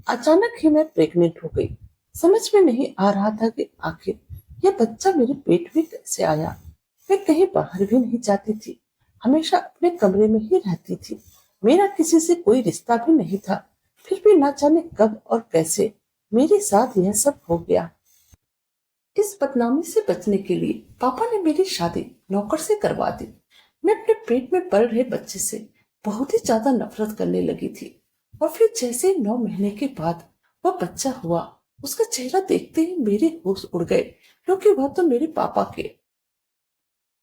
अचानक ही मैं प्रेग्नेंट हो गई। समझ में नहीं आ रहा था कि आखिर यह बच्चा मेरे पेट में कैसे आया। मैं कहीं बाहर भी नहीं जाती थी, हमेशा अपने कमरे में ही रहती थी। मेरा किसी से कोई रिश्ता भी नहीं था, फिर भी ना जाने कब और कैसे मेरे साथ यह सब हो गया। इस बदनामी से बचने के लिए पापा ने मेरी शादी नौकर से करवा दी। मैं अपने पेट में पल रहे बच्चे से बहुत ही ज्यादा नफरत करने लगी थी। और फिर जैसे ही 9 महीने के बाद वह बच्चा हुआ, उसका चेहरा देखते ही मेरे होश उड़ गए, क्योंकि वह तो मेरे पापा के।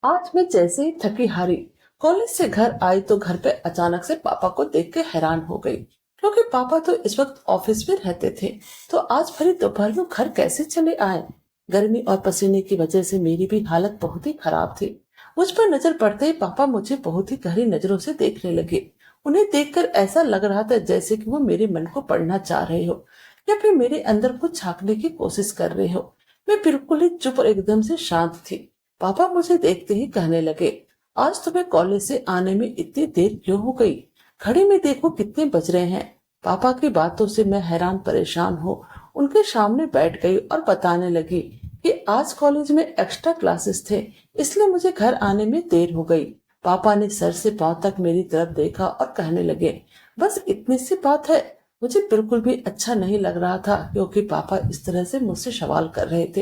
आज मैं जैसे ही थकी हारी कॉलेज से घर आई तो घर पे अचानक से पापा को देख के हैरान हो गई, क्योंकि पापा तो इस वक्त ऑफिस में रहते थे। तो आज भरी दोपहर में घर कैसे चले आए। गर्मी और पसीने की वजह से मेरी भी हालत बहुत ही खराब थी। मुझ पर नजर पड़ते ही पापा मुझे बहुत ही गहरी नजरों से देखने लगे। उन्हें देखकर ऐसा लग रहा था जैसे कि वो मेरे मन को पढ़ना चाह रहे हो, या फिर मेरे अंदर कुछ झांकने की कोशिश कर रहे हो। मैं बिल्कुल ही चुप और एकदम से शांत थी। पापा मुझे देखते ही कहने लगे, आज तुम्हें कॉलेज से आने में इतनी देर क्यों हो गई। घड़ी में देखो कितने बज रहे हैं। पापा की बातों से मैं हैरान परेशान हो उनके सामने बैठ गई और बताने लगी कि आज कॉलेज में एक्स्ट्रा क्लासेस थे, इसलिए मुझे घर आने में देर हो गई। पापा ने सर से पांव तक मेरी तरफ देखा और कहने लगे, बस इतनी सी बात है। मुझे बिल्कुल भी अच्छा नहीं लग रहा था, क्योंकि पापा इस तरह से मुझसे सवाल कर रहे थे।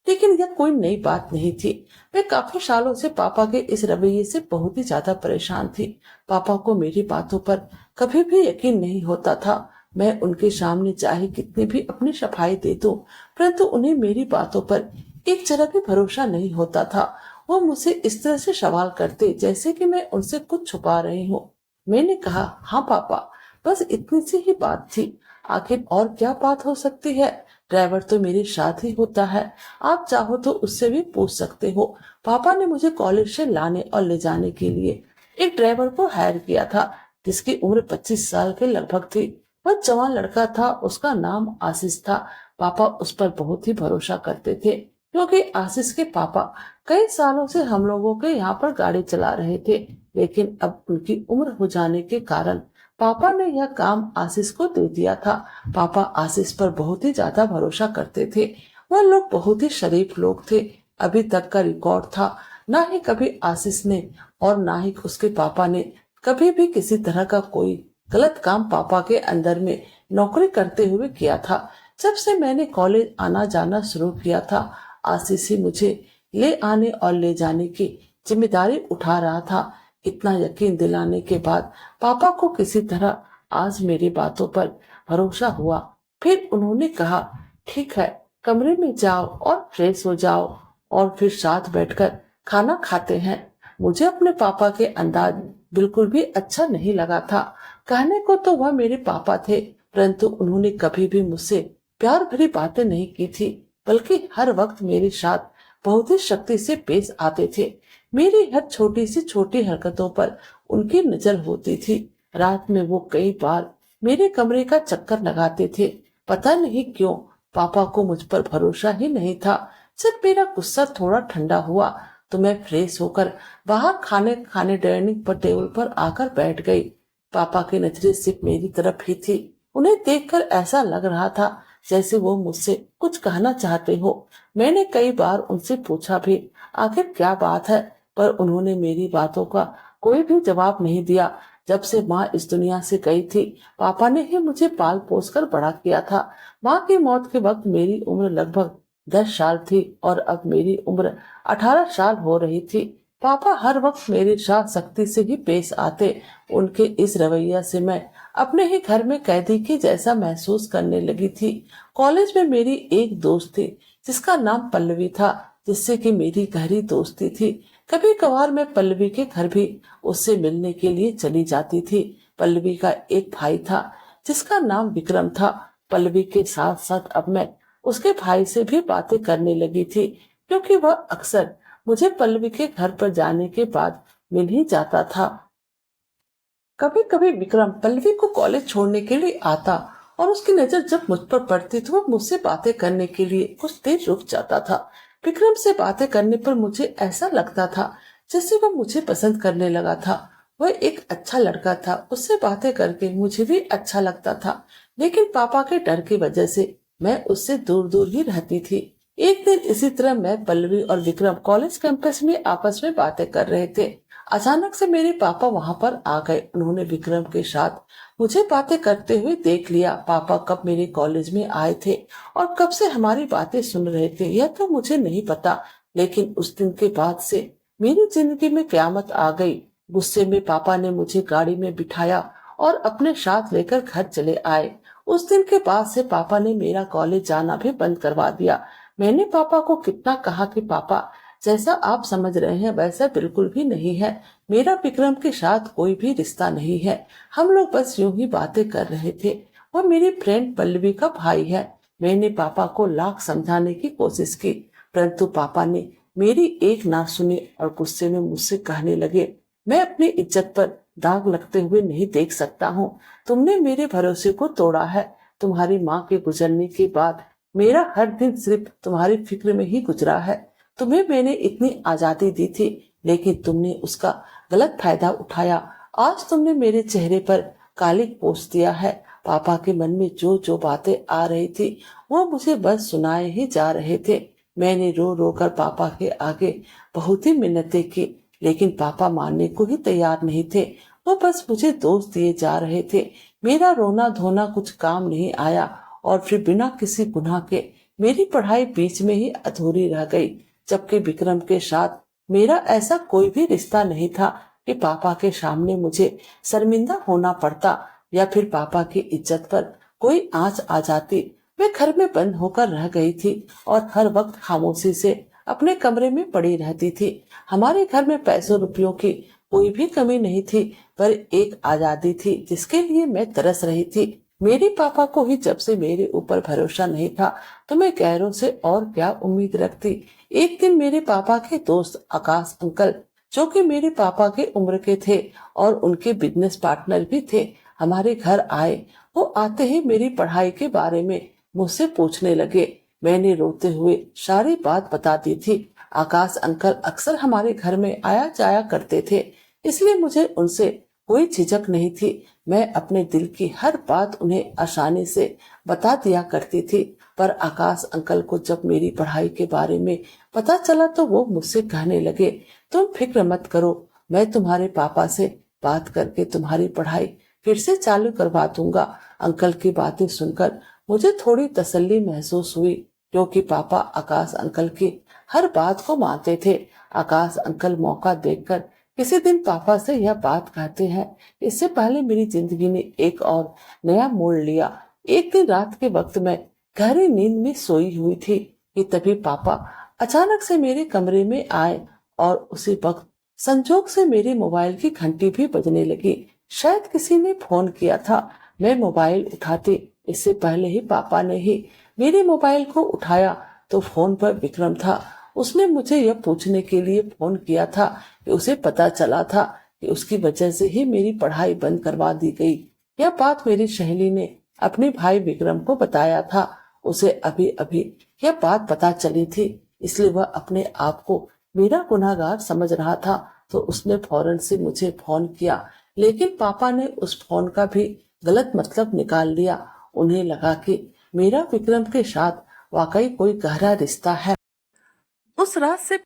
लेकिन यह कोई नई बात नहीं थी। मैं काफी सालों से पापा के इस रवैये से बहुत ही ज्यादा परेशान थी। पापा को मेरी बातों पर कभी भी यकीन नहीं होता था। मैं उनके सामने चाहे कितनी भी अपनी सफाई दे दूं, परंतु उन्हें मेरी बातों पर एक जरा भी भरोसा नहीं होता था। वो मुझसे इस तरह से सवाल करते जैसे कि मैं उनसे कुछ छुपा रही हूँ। मैंने कहा, हाँ पापा, बस इतनी सी ही बात थी। आखिर और क्या बात हो सकती है। ड्राइवर तो मेरे साथ ही होता है, आप चाहो तो उससे भी पूछ सकते हो। पापा ने मुझे कॉलेज से लाने और ले जाने के लिए एक ड्राइवर को हायर किया था, जिसकी उम्र 25 साल के लगभग थी। वह जवान लड़का था, उसका नाम आशीष था। पापा उस पर बहुत ही भरोसा करते थे, क्योंकि आशीष के पापा कई सालों से हम लोगों के यहाँ पर गाड़ी चला रहे थे। लेकिन अब उनकी उम्र हो जाने के कारण पापा ने यह काम आशीष को दे दिया था। पापा आशीष पर बहुत ही ज्यादा भरोसा करते थे। वह लोग बहुत ही शरीफ लोग थे। अभी तक का रिकॉर्ड था, ना ही कभी आशीष ने और ना ही उसके पापा ने कभी भी किसी तरह का कोई गलत काम पापा के अंदर में नौकरी करते हुए किया था। जब से मैंने कॉलेज आना जाना शुरू किया था, आशीष ही मुझे ले आने और ले जाने की जिम्मेदारी उठा रहा था। इतना यकीन दिलाने के बाद पापा को किसी तरह आज मेरी बातों पर भरोसा हुआ। फिर उन्होंने कहा, ठीक है, कमरे में जाओ और फ्रेश हो जाओ, और फिर साथ बैठकर खाना खाते हैं। मुझे अपने पापा के अंदाज बिल्कुल भी अच्छा नहीं लगा था। कहने को तो वह मेरे पापा थे, परंतु उन्होंने कभी भी मुझसे प्यार भरी बातें नहीं की थी, बल्कि हर वक्त मेरे साथ बहुत ही सख्ती से पेश आते थे। मेरी हर छोटी सी छोटी हरकतों पर उनकी नजर होती थी। रात में वो कई बार मेरे कमरे का चक्कर लगाते थे। पता नहीं क्यों पापा को मुझ पर भरोसा ही नहीं था। जब मेरा गुस्सा थोड़ा ठंडा हुआ तो मैं फ्रेश होकर बाहर खाने खाने डाइनिंग पर टेबल पर आकर बैठ गई। पापा की नजरें सिर्फ मेरी तरफ ही थी। उन्हें देखकर ऐसा लग रहा था जैसे वो मुझसे कुछ कहना चाहते हो। मैंने कई बार उनसे पूछा भी, आखिर क्या बात है, पर उन्होंने मेरी बातों का कोई भी जवाब नहीं दिया। जब से माँ इस दुनिया से गई थी, पापा ने ही मुझे पाल पोस कर बड़ा किया था। माँ की मौत के वक्त मेरी उम्र लगभग 10 साल थी और अब मेरी उम्र 18 साल हो रही थी। पापा हर वक्त मेरे साथ सख्ती से ही पेश आते। उनके इस रवैया से मैं अपने ही घर में कैदी की जैसा महसूस करने लगी थी। कॉलेज में मेरी एक दोस्त थी, जिसका नाम पल्लवी था, जिससे कि मेरी गहरी दोस्ती थी। कभी कभार मैं पल्लवी के घर भी उससे मिलने के लिए चली जाती थी। पल्लवी का एक भाई था, जिसका नाम विक्रम था। पल्लवी के साथ साथ अब मैं उसके भाई से भी बातें करने लगी थी, क्योंकि वह अक्सर मुझे पल्लवी के घर पर जाने के बाद मिल ही जाता था। कभी कभी विक्रम पल्लवी को कॉलेज छोड़ने के लिए आता, और उसकी नजर जब मुझ पर पड़ती तो वह मुझसे बातें करने के लिए कुछ देर रुक जाता था। विक्रम से बातें करने पर मुझे ऐसा लगता था जैसे वह मुझे पसंद करने लगा था। वह एक अच्छा लड़का था, उससे बातें करके मुझे भी अच्छा लगता था। लेकिन पापा के डर की वजह से मैं उससे दूर दूर ही रहती थी। एक दिन इसी तरह मैं, पल्लवी और विक्रम कॉलेज कैंपस में आपस में बातें कर रहे थे। अचानक से मेरे पापा वहां पर आ गए। उन्होंने विक्रम के साथ मुझे बातें करते हुए देख लिया। पापा कब मेरे कॉलेज में आए थे और कब से हमारी बातें सुन रहे थे यह तो मुझे नहीं पता, लेकिन उस दिन के बाद से मेरी जिंदगी में क्यामत आ गई। गुस्से में पापा ने मुझे गाड़ी में बिठाया और अपने साथ लेकर घर चले आए। उस दिन के बाद से पापा ने मेरा कॉलेज जाना भी बंद करवा दिया। मैंने पापा को कितना कहा कि पापा, जैसा आप समझ रहे हैं वैसा बिल्कुल भी नहीं है। मेरा विक्रम के साथ कोई भी रिश्ता नहीं है। हम लोग बस यूं ही बातें कर रहे थे। वो मेरी फ्रेंड पल्लवी का भाई है। मैंने पापा को लाख समझाने की कोशिश की, परंतु पापा ने मेरी एक ना सुनी और गुस्से में मुझसे कहने लगे, मैं अपनी इज्जत पर दाग लगते हुए नहीं देख सकता हूँ। तुमने मेरे भरोसे को तोड़ा है। तुम्हारी माँ के गुजरने के बाद मेरा हर दिन सिर्फ तुम्हारी फिक्र में ही गुजरा है। तुम्हें मैंने इतनी आजादी दी थी, लेकिन तुमने उसका गलत फायदा उठाया। आज तुमने मेरे चेहरे पर कालिक पोंछ दिया है। पापा के मन में जो जो बातें आ रही थी वो मुझे बस सुनाए ही जा रहे थे। मैंने रो रो कर पापा के आगे बहुत ही मिन्नतें की, लेकिन पापा मानने को ही तैयार नहीं थे। वो बस मुझे दोष दिए जा रहे थे। मेरा रोना धोना कुछ काम नहीं आया और फिर बिना किसी गुनाह के मेरी पढ़ाई बीच में ही अधूरी रह गई। जबकि विक्रम के साथ मेरा ऐसा कोई भी रिश्ता नहीं था कि पापा के सामने मुझे शर्मिंदा होना पड़ता या फिर पापा की इज्जत पर कोई आंच आ जाती। मैं घर में बंद होकर रह गई थी और हर वक्त खामोशी से अपने कमरे में पड़ी रहती थी। हमारे घर में पैसों रुपयों की कोई भी कमी नहीं थी, पर एक आजादी थी जिसके लिए मैं तरस रही थी। मेरे पापा को ही जब से मेरे ऊपर भरोसा नहीं था तो मैं गैरों से और क्या उम्मीद रखती। एक दिन मेरे पापा के दोस्त आकाश अंकल, जो कि मेरे पापा के उम्र के थे और उनके बिजनेस पार्टनर भी थे, हमारे घर आए। वो आते ही मेरी पढ़ाई के बारे में मुझसे पूछने लगे। मैंने रोते हुए सारी बात बता दी थी। आकाश अंकल अक्सर हमारे घर में आया जाया करते थे, इसलिए मुझे उनसे कोई झिझक नहीं थी। मैं अपने दिल की हर बात उन्हें आसानी से बता दिया करती थी। पर आकाश अंकल को जब मेरी पढ़ाई के बारे में पता चला तो वो मुझसे कहने लगे, तुम फिक्र मत करो, मैं तुम्हारे पापा से बात करके तुम्हारी पढ़ाई फिर से चालू करवा दूंगा। अंकल की बातें सुनकर मुझे थोड़ी तसल्ली महसूस हुई, क्योंकि पापा आकाश अंकल की हर बात को मानते थे। आकाश अंकल मौका देखकर किसी दिन पापा से यह बात कहते हैं। इससे पहले मेरी जिंदगी ने एक और नया मोड़ लिया। एक दिन रात के वक्त मैं गहरी नींद में सोई हुई थी कि तभी पापा अचानक से मेरे कमरे में आए और उसी वक्त संजोग से मेरे मोबाइल की घंटी भी बजने लगी। शायद किसी ने फोन किया था। मैं मोबाइल उठाती इससे पहले ही पापा ने ही मेरे मोबाइल को उठाया तो फोन पर विक्रम था। उसने मुझे यह पूछने के लिए फोन किया था कि उसे पता चला था कि उसकी वजह से ही मेरी पढ़ाई बंद करवा दी गई। यह बात मेरी सहेली ने अपने भाई विक्रम को बताया था। उसे अभी अभी यह बात पता चली थी, इसलिए वह अपने आप को मेरा गुनहगार समझ रहा था। तो उसने फौरन से मुझे फोन किया, लेकिन पापा ने उस फोन का भी गलत मतलब निकाल लिया। उन्हें लगा कि मेरा विक्रम के साथ वाकई कोई गहरा रिश्ता है। उस रात से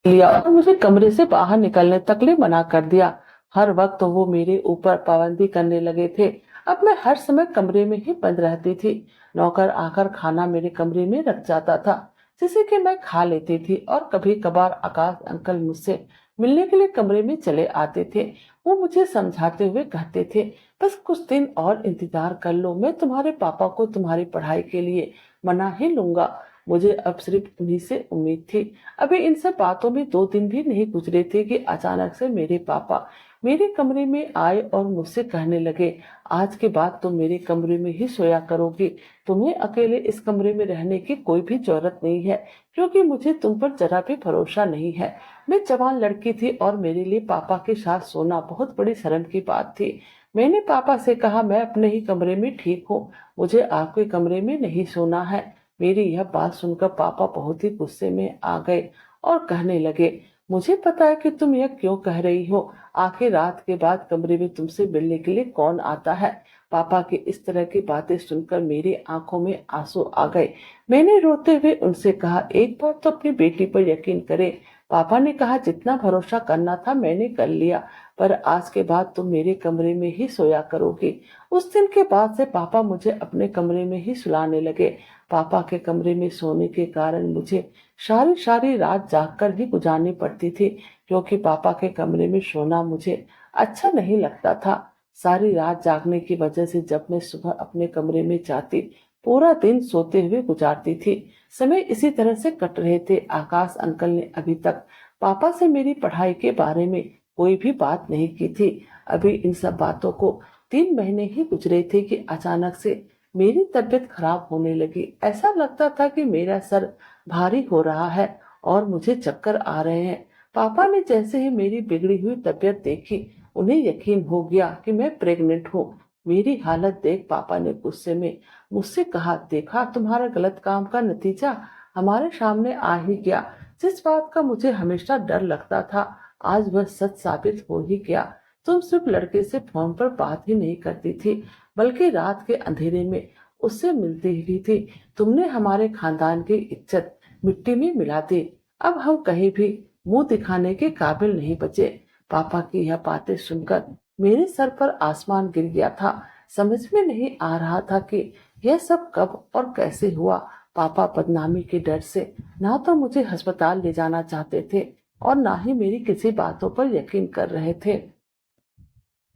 लिया और मुझे कमरे से बाहर निकलने तक ले मना कर दिया। हर वक्त वो मेरे ऊपर पाबंदी करने लगे थे। अब मैं हर समय कमरे में ही बंद रहती थी। नौकर आकर खाना मेरे कमरे में रख जाता था, जिसे कि मैं खा लेती थी। और कभी कभार आकाश अंकल मुझसे मिलने के लिए कमरे में चले आते थे। वो मुझे समझाते हुए कहते थे, बस कुछ दिन और इंतजार कर लो, मैं तुम्हारे पापा को तुम्हारी पढ़ाई के लिए मना ही लूंगा। मुझे अब सिर्फ उन्हीं से उम्मीद थी। अभी इन सब बातों में 2 दिन भी नहीं गुजरे थे कि अचानक से मेरे पापा मेरे कमरे में आए और मुझसे कहने लगे, आज के बाद तुम मेरे कमरे में ही सोया करोगी। तुम्हें अकेले इस कमरे में रहने की कोई भी जरूरत नहीं है, क्योंकि मुझे तुम पर जरा भी भरोसा नहीं है। मैं जवान लड़की थी और मेरे लिए पापा के साथ सोना बहुत बड़ी शर्म की बात थी। मैंने पापा से कहा, मैं अपने ही कमरे में ठीक हूँ, मुझे आपके कमरे में नहीं सोना है। मेरी यह बात सुनकर पापा बहुत ही गुस्से में आ गए और कहने लगे, मुझे पता है कि तुम यह क्यों कह रही हो। आखिर रात के बाद कमरे में तुमसे मिलने के लिए कौन आता है। पापा की इस तरह की बातें सुनकर मेरी आंखों में आंसू आ गए। मैंने रोते हुए उनसे कहा, एक बार तो अपनी बेटी पर यकीन करें। पापा ने कहा, जितना भरोसा करना था मैंने कर लिया, पर आज के बाद तुम मेरे कमरे में ही सोया करोगी। उस दिन के बाद से पापा मुझे अपने कमरे में ही सुलाने लगे। पापा के कमरे में सोने के कारण मुझे सारी सारी रात जागकर ही गुजारनी पड़ती थी, क्योंकि पापा के कमरे में सोना मुझे अच्छा नहीं लगता था। सारी रात जागने की वजह से जब मैं सुबह अपने कमरे में जाती, पूरा दिन सोते हुए गुजारती थी। समय इसी तरह से कट रहे थे। आकाश अंकल ने अभी तक पापा से मेरी पढ़ाई के बारे में कोई भी बात नहीं की थी। अभी इन सब बातों को 3 महीने ही गुजरे थे कि अचानक से मेरी तबीयत खराब होने लगी। ऐसा लगता था कि मेरा सर भारी हो रहा है और मुझे चक्कर आ रहे हैं। पापा ने जैसे ही मेरी बिगड़ी हुई तबीयत देखी, उन्हें यकीन हो गया कि मैं प्रेग्नेंट हूँ। मेरी हालत देख पापा ने गुस्से में मुझसे कहा, देखा तुम्हारा गलत काम का नतीजा हमारे सामने आ ही गया। जिस बात का मुझे हमेशा डर लगता था, आज वह सच साबित हो ही गया। तुम सिर्फ लड़के से फोन पर बात ही नहीं करती थी, बल्कि रात के अंधेरे में उससे मिलती भी थी। तुमने हमारे खानदान की इज्जत मिट्टी में मिला दी। अब हम कहीं भी मुंह दिखाने के काबिल नहीं बचे। पापा की यह बातें सुनकर मेरे सर पर आसमान गिर गया था। समझ में नहीं आ रहा था कि यह सब कब और कैसे हुआ। पापा बदनामी के डर से ना तो मुझे अस्पताल ले जाना चाहते थे और ना ही मेरी किसी बातों पर यकीन कर रहे थे।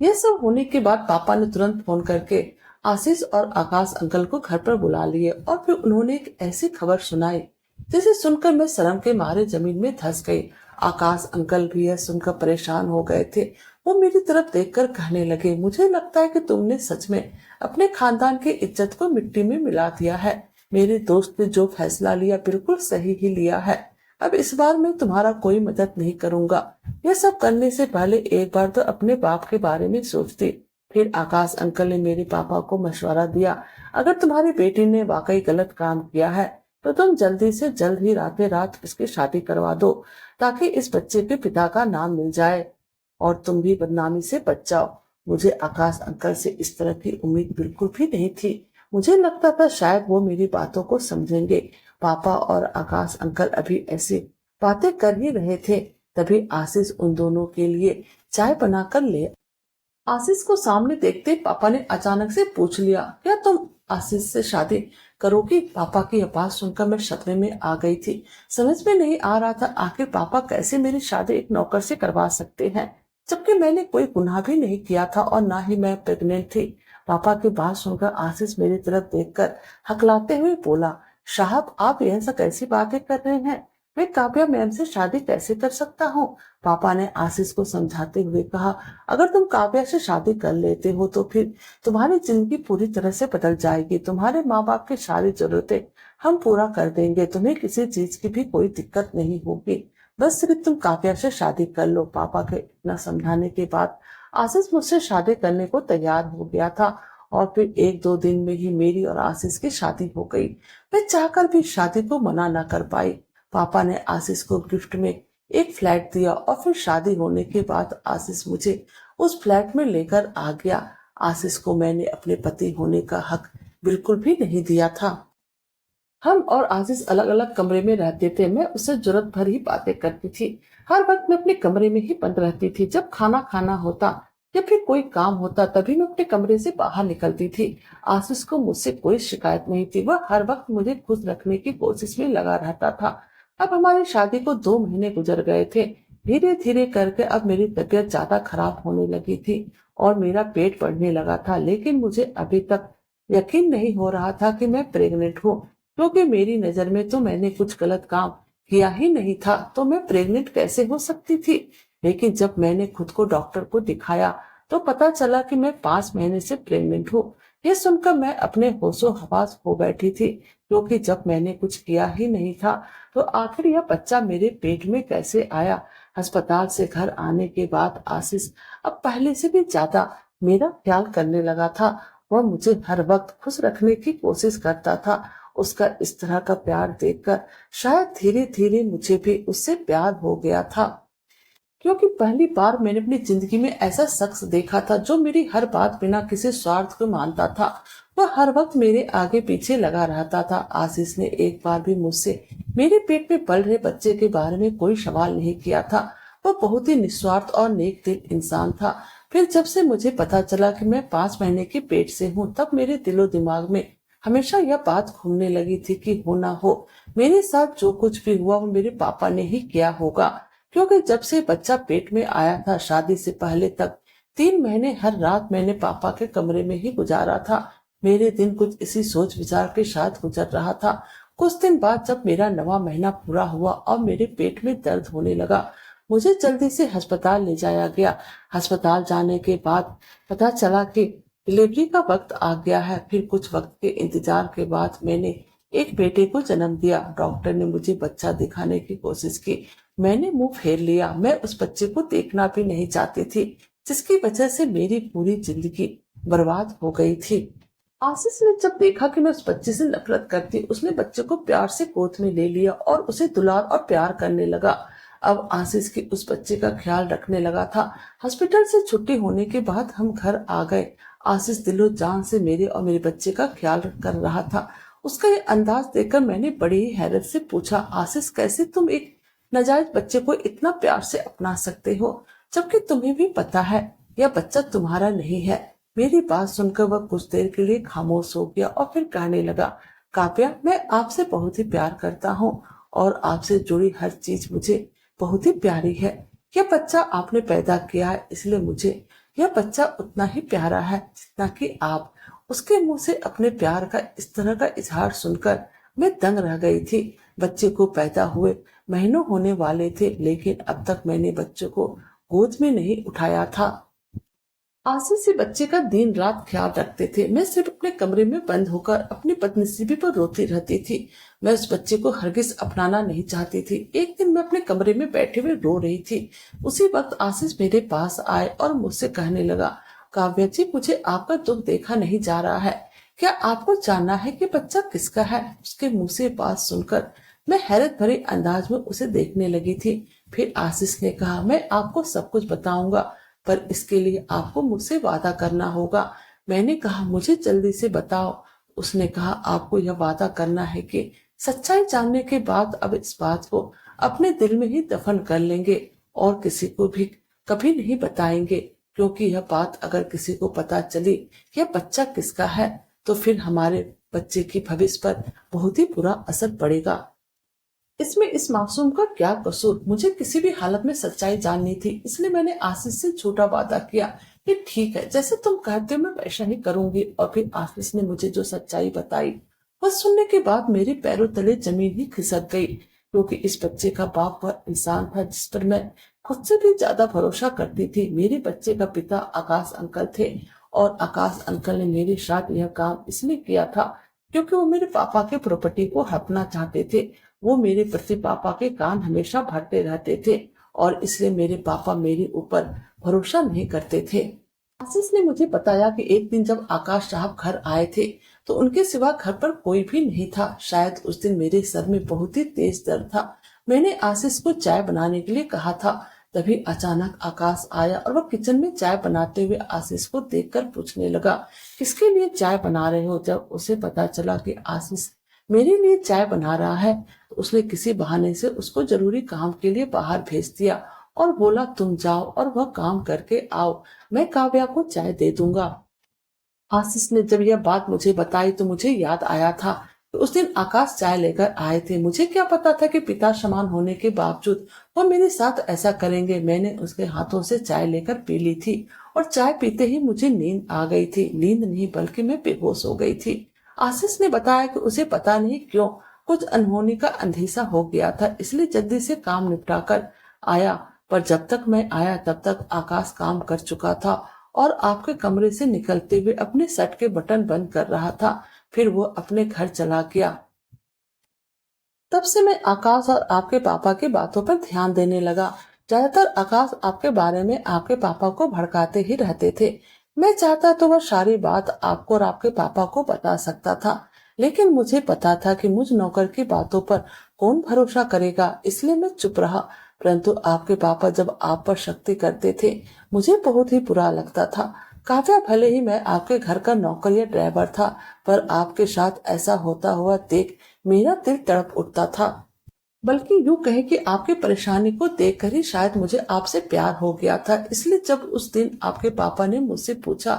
यह सब होने के बाद पापा ने तुरंत फोन करके आशीष और आकाश अंकल को घर पर बुला लिए और फिर उन्होंने एक ऐसी खबर सुनाई जिसे सुनकर मैं शर्म के मारे जमीन में धंस गई। आकाश अंकल भी यह सुनकर परेशान हो गए थे। वो मेरी तरफ देखकर कहने लगे, मुझे लगता है कि तुमने सच में अपने खानदान की इज्जत को मिट्टी में मिला दिया है। मेरे दोस्त ने जो फैसला लिया बिल्कुल सही ही लिया है। अब इस बार मैं तुम्हारा कोई मदद नहीं करूंगा। यह सब करने से पहले एक बार तो अपने बाप के बारे में सोचती। फिर आकाश अंकल ने मेरे पापा को मशवरा दिया, अगर तुम्हारी बेटी ने वाकई गलत काम किया है तो तुम जल्दी से जल्द ही रातें रात इसकी शादी करवा दो, ताकि इस बच्चे के पिता का नाम मिल जाए और तुम भी बदनामी से बच जाओ। मुझे आकाश अंकल से इस तरह की उम्मीद बिल्कुल भी नहीं थी। मुझे लगता था शायद वो मेरी बातों को समझेंगे। पापा और आकाश अंकल अभी ऐसी बातें कर ही रहे थे, तभी आशीष उन दोनों के लिए चाय बनाकर ले। आशीष को सामने देखते पापा ने अचानक से पूछ लिया, क्या तुम आशीष से शादी करोगी? पापा की यह बात सुनकर मैं सदमे में आ गई थी। समझ में नहीं आ रहा था आखिर पापा कैसे मेरी शादी एक नौकर से करवा सकते हैं, जबकि मैंने कोई गुनाह भी नहीं किया था और ना ही मैं प्रेग्नेंट थी। पापा की बात सुनकर आशीष मेरी तरफ देखकर हकलाते हुए बोला, साहब आप यह सब कैसी बातें कर रहे हैं? मैं काव्या मैम से शादी कैसे कर सकता हूँ? पापा ने आशीष को समझाते हुए कहा, अगर तुम काव्या से शादी कर लेते हो तो फिर तुम्हारी जिंदगी पूरी तरह से बदल जाएगी। तुम्हारे माँ बाप की सारी जरूरतें हम पूरा कर देंगे। तुम्हें किसी चीज की भी कोई दिक्कत नहीं होगी। बस सिर्फ तुम काव्या से शादी कर लो। पापा के इतना समझाने के बाद आशीष मुझसे शादी करने को तैयार हो गया था और फिर 1-2 दिन में ही मेरी और आशीष की शादी हो गई। मैं चाहकर भी शादी को मना न कर पाई। पापा ने आशीष को गिफ्ट में एक फ्लैट दिया और फिर शादी होने के बाद आशीष मुझे उस फ्लैट में लेकर आ गया। आशीष को मैंने अपने पति होने का हक बिल्कुल भी नहीं दिया था। हम और आशीष अलग अलग कमरे में रहते थे। मैं उससे जरूरत भर ही बातें करती थी। हर वक्त मैं अपने कमरे में ही बंद रहती थी। जब खाना खाना होता या फिर कोई काम होता तभी मैं अपने कमरे से बाहर निकलती थी। आशीष को मुझसे कोई शिकायत नहीं थी। वह हर वक्त मुझे खुश रखने की कोशिश में लगा रहता था। अब हमारी शादी को 2 महीने गुजर गए थे। धीरे धीरे करके अब मेरी तबीयत ज्यादा खराब होने लगी थी और मेरा पेट बढ़ने लगा था, लेकिन मुझे अभी तक यकीन नहीं हो रहा था कि मैं प्रेग्नेंट हूँ, क्योंकि मेरी नजर में तो मैंने कुछ गलत काम किया ही नहीं था, तो मैं प्रेग्नेंट कैसे हो सकती थी। लेकिन जब मैंने खुद को डॉक्टर को दिखाया तो पता चला कि मैं 5 महीने से प्रेग्नेंट हूँ। ये सुनकर मैं अपने होशो हवास खो बैठी थी, क्योंकि जब मैंने कुछ किया ही नहीं था तो आखिर यह बच्चा मेरे पेट में कैसे आया। अस्पताल से घर आने के बाद आशीष अब पहले से भी ज्यादा मेरा ख्याल करने लगा था। वह मुझे हर वक्त खुश रखने की कोशिश करता था। उसका इस तरह का प्यार देखकर शायद धीरे धीरे मुझे भी उससे प्यार हो गया था। क्योंकि पहली बार मैंने अपनी जिंदगी में ऐसा शख्स देखा था जो मेरी हर बात बिना किसी स्वार्थ को मानता था। वह हर वक्त मेरे आगे पीछे लगा रहता था। आशीष ने एक बार भी मुझसे मेरे पेट में पल रहे बच्चे के बारे में कोई सवाल नहीं किया था। वह बहुत ही निस्वार्थ और नेक दिल इंसान था। फिर जब से मुझे पता चला कि मैं 5 महीने के पेट से हूँ, तब मेरे दिलो दिमाग में हमेशा यह बात घूमने लगी थी कि हो ना हो, मेरे साथ जो कुछ भी हुआ वो मेरे पापा ने ही किया होगा। क्योंकि जब से बच्चा पेट में आया था, शादी से पहले तक 3 महीने हर रात मैंने पापा के कमरे में ही गुजारा था। मेरे दिन कुछ इसी सोच विचार के साथ गुजर रहा था। कुछ दिन बाद जब मेरा 9वां महीना पूरा हुआ और मेरे पेट में दर्द होने लगा, मुझे जल्दी से अस्पताल ले जाया गया। अस्पताल जाने के बाद पता चला कि डिलीवरी का वक्त आ गया है। फिर कुछ वक्त के इंतजार के बाद मैंने एक बेटे को जन्म दिया। डॉक्टर ने मुझे बच्चा दिखाने की कोशिश की। मैंने मुंह फेर लिया। मैं उस बच्चे को देखना भी नहीं चाहती थी, जिसकी वजह से मेरी पूरी जिंदगी बर्बाद हो गई थी। आशीष ने जब देखा कि मैं उस बच्चे से नफरत करती, उसने बच्चे को प्यार से गोद में ले लिया और उसे दुलार और प्यार करने लगा। अब आशीष की उस बच्चे का ख्याल रखने लगा था। हॉस्पिटल से छुट्टी होने के बाद हम घर आ गए। आशीष दिलो जान से मेरे और मेरे बच्चे का ख्याल कर रहा था। उसका ये अंदाज देखकर मैंने बड़ी ही हैरत से पूछा, आशीष कैसे तुम एक नाजायज बच्चे को इतना प्यार से अपना सकते हो, जबकि तुम्हें भी पता है यह बच्चा तुम्हारा नहीं है। मेरी बात सुनकर वह कुछ देर के लिए खामोश हो गया और फिर कहने लगा, काव्या, मैं आपसे बहुत ही प्यार करता हूँ और आपसे जुड़ी हर चीज मुझे बहुत ही प्यारी है। यह बच्चा आपने पैदा किया है, इसलिए मुझे यह बच्चा उतना ही प्यारा है जितना कि आप। उसके मुंह से अपने प्यार का इस तरह का इजहार सुनकर मैं दंग रह गई थी। बच्चे को पैदा हुए महीनों होने वाले थे, लेकिन अब तक मैंने बच्चे को गोद में नहीं उठाया था। आशीष से बच्चे का दिन रात ख्याल रखते थे। मैं सिर्फ अपने कमरे में बंद होकर अपनी बदनसीबी पर रोती रहती थी। मैं उस बच्चे को हरगिज अपनाना नहीं चाहती थी। एक दिन मैं अपने कमरे में बैठे हुए रो रही थी। उसी वक्त आशीष मेरे पास आए और मुझसे कहने लगा, काव्या जी, मुझे आपका दुख देखा नहीं जा रहा है। क्या आपको जानना है कि बच्चा किसका है? उसके मुंह से बात सुनकर मैं हैरत भरे अंदाज में उसे देखने लगी थी। फिर आशीष ने कहा, मैं आपको सब कुछ बताऊंगा, पर इसके लिए आपको मुझसे वादा करना होगा। मैंने कहा, मुझे जल्दी से बताओ। उसने कहा, आपको यह वादा करना है कि सच्चाई जानने के बाद अब इस बात को अपने दिल में ही दफन कर लेंगे और किसी को भी कभी नहीं बताएंगे, क्योंकि यह बात अगर किसी को पता चली कि यह बच्चा किसका है, तो फिर हमारे बच्चे की भविष्य पर बहुत ही बुरा असर पड़ेगा। इसमें इस मासूम का क्या कसूर? मुझे किसी भी हालत में सच्चाई जाननी थी, इसलिए मैंने आशीष से छोटा वादा किया कि ठीक है, जैसे तुम कहते हो मैं वैसा ही करूंगी। और फिर आशीष ने मुझे जो सच्चाई बताई, वह सुनने के बाद मेरे पैरों तले जमीन ही खिसक गई। क्योंकि इस बच्चे का बाप वह इंसान था जिस पर मैं खुद से भी ज्यादा भरोसा करती थी। मेरे बच्चे का पिता आकाश अंकल थे और आकाश अंकल ने मेरे साथ यह काम इसलिए किया था क्योंकि वो मेरे पापा के प्रॉपर्टी को हड़पना चाहते थे। वो मेरे प्रति पापा के कान हमेशा भरते रहते थे और इसलिए मेरे पापा मेरे ऊपर भरोसा नहीं करते थे। आशीष ने मुझे बताया कि एक दिन जब आकाश साहब घर आए थे, तो उनके सिवा घर पर कोई भी नहीं था। शायद उस दिन मेरे सर में बहुत ही तेज दर्द था। मैंने आशीष को चाय बनाने के लिए कहा था। तभी अचानक आकाश आया और वह किचन में चाय बनाते हुए आशीष को देखकर पूछने लगा, किसके लिए चाय बना रहे हो? जब उसे पता चला कि आशीष मेरे लिए चाय बना रहा है, तो उसने किसी बहाने से उसको जरूरी काम के लिए बाहर भेज दिया और बोला, तुम जाओ और वह काम करके आओ, मैं काव्या को चाय दे दूंगा। आशीष ने जब यह बात मुझे बताई तो मुझे याद आया था कि उस दिन आकाश चाय लेकर आए थे। मुझे क्या पता था कि पिता समान होने के बावजूद वह मेरे साथ ऐसा करेंगे। मैंने उसके हाथों से चाय लेकर पी ली थी और चाय पीते ही मुझे नींद आ गई थी। नींद नहीं बल्कि मैं बेहोश हो गई थी। आशीष ने बताया कि उसे पता नहीं क्यों कुछ अनहोनी का अंदेशा हो गया था, इसलिए जल्दी से काम निपटा कर आया। पर जब तक मैं आया तब तक आकाश काम कर चुका था और आपके कमरे से निकलते हुए अपने शर्ट के बटन बंद कर रहा था। फिर वो अपने घर चला गया। तब से मैं आकाश और आपके पापा की बातों पर ध्यान देने लगा। ज्यादातर आकाश आपके बारे में आपके पापा को भड़काते ही रहते थे। मैं चाहता तो वह सारी बात आपको और आपके पापा को बता सकता था, लेकिन मुझे पता था कि मुझ नौकर की बातों पर कौन भरोसा करेगा, इसलिए मैं चुप रहा। परंतु आपके पापा जब आप पर शक्ति करते थे मुझे बहुत ही बुरा लगता था। काव्या, भले ही मैं आपके घर का नौकर या ड्राइवर था, पर आपके साथ ऐसा होता हुआ देख मेरा दिल तड़प उठता था। बल्कि यूं कहे कि आपकी परेशानी को देखकर ही शायद मुझे आपसे प्यार हो गया था। इसलिए जब उस दिन आपके पापा ने मुझसे पूछा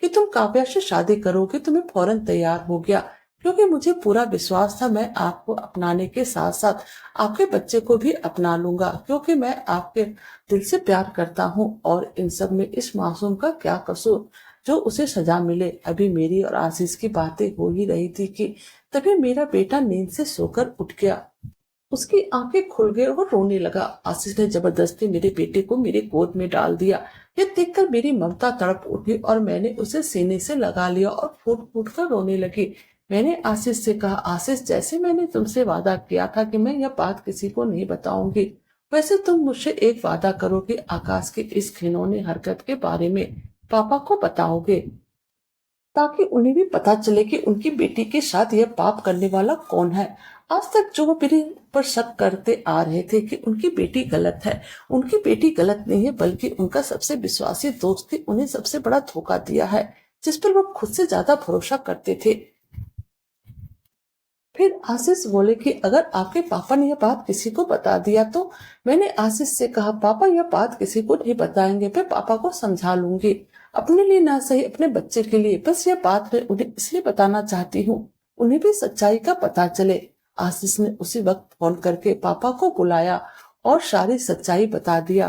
कि तुम काव्या से शादी करोगे तो मैं फौरन तैयार हो गया, क्योंकि मुझे पूरा विश्वास था मैं आपको अपनाने के साथ साथ आपके बच्चे को भी अपना लूंगा, क्योंकि मैं आपके दिल से प्यार करता हूँ। और इन सब में इस मासूम का क्या कसूर जो उसे सजा मिले। अभी मेरी और आशीष की बातें हो ही रही थी कि तभी मेरा बेटा नींद से सोकर उठ गया। उसकी आंखें खुल गई और रोने लगा। आशीष ने जबरदस्ती मेरे बेटे को मेरे गोद में डाल दिया। यह देखकर मेरी ममता तड़प उठी और मैंने उसे सीने से लगा लिया और फूट फूट कर रोने लगी। मैंने आशीष से कहा, आशीष, जैसे मैंने तुमसे वादा किया था कि मैं यह बात किसी को नहीं बताऊंगी, वैसे तुम मुझसे एक वादा करो कि आकाश की इस घिनौनी हरकत के बारे में पापा को बताओगे, ताकि उन्हें भी पता चले कि उनकी बेटी के साथ यह पाप करने वाला कौन है। आज तक जो वो मेरे पर शक करते आ रहे थे कि उनकी बेटी गलत है, उनकी बेटी गलत नहीं है, बल्कि उनका सबसे विश्वासी दोस्त ही उन्हें सबसे बड़ा धोखा दिया है, जिस पर वो खुद से ज्यादा भरोसा करते थे। फिर आशीष बोले कि अगर आपके पापा ने यह बात किसी को बता दिया तो। मैंने आशीष से कहा, पापा यह बात किसी को नहीं बताएंगे, मैं पापा को समझा लूंगी, अपने लिए ना सही अपने बच्चे के लिए। बस यह बात मैं उन्हें इसलिए बताना चाहती हूँ, उन्हें भी सच्चाई का पता चले। आशीष ने उसी वक्त फोन करके पापा को बुलाया और सारी सच्चाई बता दिया।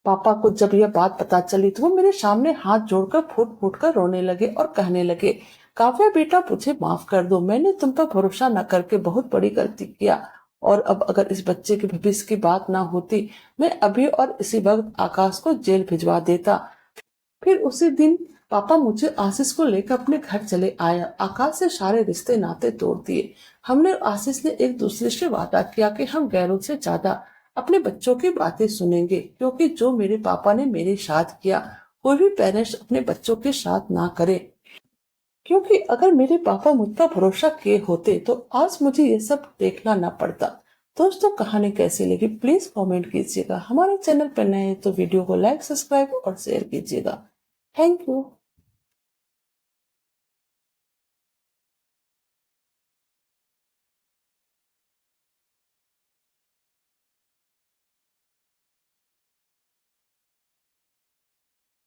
पापा को जब यह बात पता चली तो वो मेरे सामने हाथ जोड़कर फूट फूट कर रोने लगे और कहने लगे, काव्या बेटा, मुझे माफ कर दो, मैंने तुम पर भरोसा न करके बहुत बड़ी गलती किया। और अब अगर इस बच्चे के भविष्य की बात ना होती, मैं अभी और इसी वक्त आकाश को जेल भिजवा देता। फिर उसी दिन पापा मुझे आशीष को लेकर अपने घर चले आया। आकाश से सारे रिश्ते नाते तोड़ दिए। हमने और आशीष ने एक दूसरे से वादा किया कि हम गैरों से ज्यादा अपने बच्चों की बातें सुनेंगे, क्योंकि जो मेरे पापा ने मेरे साथ किया कोई भी पेरेंट्स अपने बच्चों के साथ ना करे। क्योंकि अगर मेरे पापा मुझ पर भरोसा किए होते तो आज मुझे ये सब देखना ना पड़ता। दोस्तों, कहानी कैसी लगी प्लीज कमेंट कीजिएगा। हमारे चैनल पर नए हैं तो वीडियो को लाइक, सब्सक्राइब और शेयर कीजिएगा। Thank you.